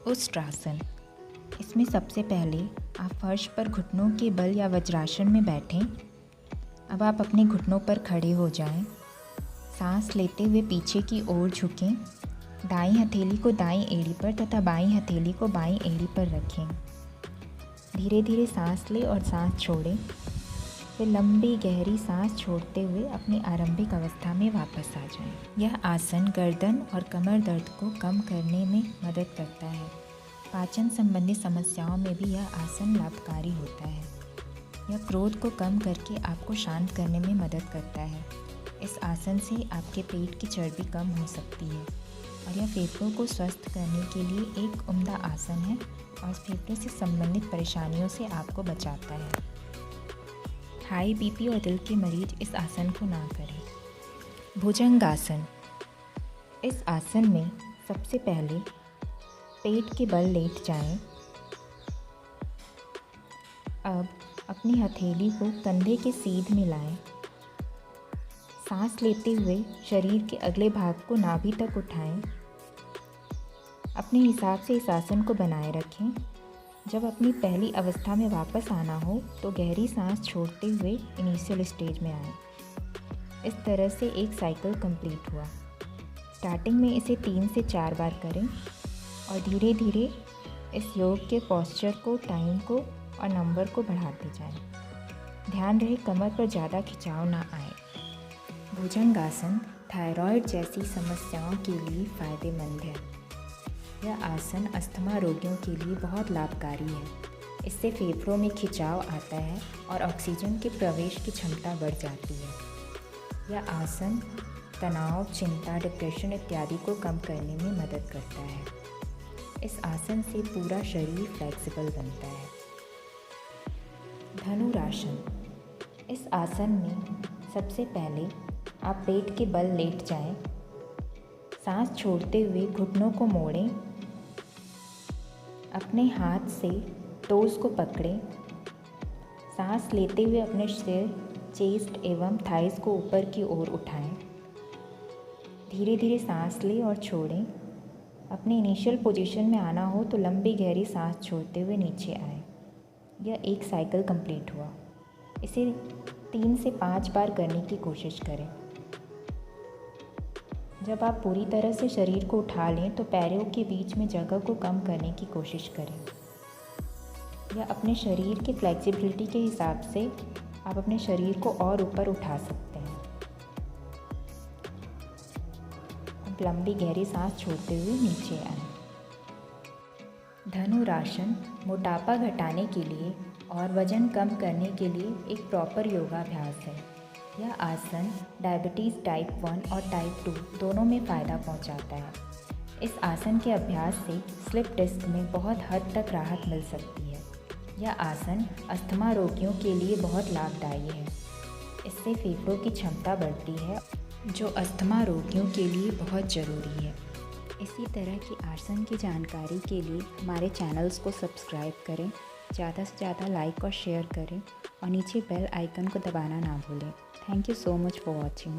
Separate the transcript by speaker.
Speaker 1: उष्ट्रासन। इसमें सबसे पहले आप फर्श पर घुटनों के बल या वज्रासन में बैठें। अब आप अपने घुटनों पर खड़े हो जाएं। सांस लेते हुए पीछे की ओर झुकें। दाईं हथेली को दाईं एड़ी पर तथा बाईं हथेली को बाईं एड़ी पर रखें। धीरे धीरे सांस लें और सांस छोड़ें। फिर लंबी गहरी सांस छोड़ते हुए अपनी आरंभिक अवस्था में वापस आ जाएं। यह आसन गर्दन और कमर दर्द को कम करने में मदद करता है। पाचन संबंधी समस्याओं में भी यह आसन लाभकारी होता है। यह क्रोध को कम करके आपको शांत करने में मदद करता है। इस आसन से आपके पेट की चर्बी कम हो सकती है और यह फेफड़ों को स्वस्थ करने के लिए एक उम्दा आसन है और फेफड़ों से संबंधित परेशानियों से आपको बचाता है। हाई बीपी और दिल के मरीज इस आसन को ना करें। भुजंगासन। इस आसन में सबसे पहले पेट के बल लेट जाएं। अब अपनी हथेली को कंधे के सीध में लाएं। सांस लेते हुए शरीर के अगले भाग को नाभि तक उठाएं। अपने हिसाब से इस आसन को बनाए रखें। जब अपनी पहली अवस्था में वापस आना हो तो गहरी सांस छोड़ते हुए इनिशियल स्टेज में आएं। इस तरह से एक साइकिल कंप्लीट हुआ। स्टार्टिंग में इसे 3 से 4 बार करें और धीरे धीरे इस योग के पोस्चर को, टाइम को और नंबर को बढ़ाते जाएं। ध्यान रहे कमर पर ज़्यादा खिंचाव ना आए। भुजंगासन थायराइड जैसी समस्याओं के लिए फ़ायदेमंद है। यह आसन अस्थमा रोगियों के लिए बहुत लाभकारी है। इससे फेफड़ों में खिंचाव आता है और ऑक्सीजन के प्रवेश की क्षमता बढ़ जाती है। यह आसन तनाव, चिंता, डिप्रेशन इत्यादि को कम करने में मदद करता है। इस आसन से पूरा शरीर फ्लेक्सिबल बनता है। धनुरासन। इस आसन में सबसे पहले आप पेट के बल लेट जाएं। सांस छोड़ते हुए घुटनों को मोड़ें। अपने हाथ से टोज़ को पकड़ें। सांस लेते हुए अपने सिर, चेस्ट एवं थाइस को ऊपर की ओर उठाएं। धीरे धीरे सांस लें और छोड़ें। अपने इनिशियल पोजीशन में आना हो तो लंबी गहरी सांस छोड़ते हुए नीचे आएं। यह एक साइकिल कंप्लीट हुआ। इसे 3 से 5 बार करने की कोशिश करें। जब आप पूरी तरह से शरीर को उठा लें तो पैरों के बीच में जगह को कम करने की कोशिश करें। या अपने शरीर की फ्लेक्सिबिलिटी के हिसाब से आप अपने शरीर को और ऊपर उठा सकते हैं। अब लंबी गहरी सांस छोड़ते हुए नीचे आएं। धनुरासन मोटापा घटाने के लिए और वजन कम करने के लिए एक प्रॉपर योगाभ्यास है। यह आसन डायबिटीज़ टाइप 1 और टाइप 2 दोनों में फ़ायदा पहुंचाता है। इस आसन के अभ्यास से स्लिप डिस्क में बहुत हद तक राहत मिल सकती है। यह आसन अस्थमा रोगियों के लिए बहुत लाभदायी है। इससे फेफड़ों की क्षमता बढ़ती है जो अस्थमा रोगियों के लिए बहुत ज़रूरी है। इसी तरह की आसन की जानकारी के लिए हमारे चैनल्स को सब्सक्राइब करें, ज़्यादा से ज़्यादा लाइक और शेयर करें और नीचे बेल आइकन को दबाना ना भूलें। Thank you so much for watching.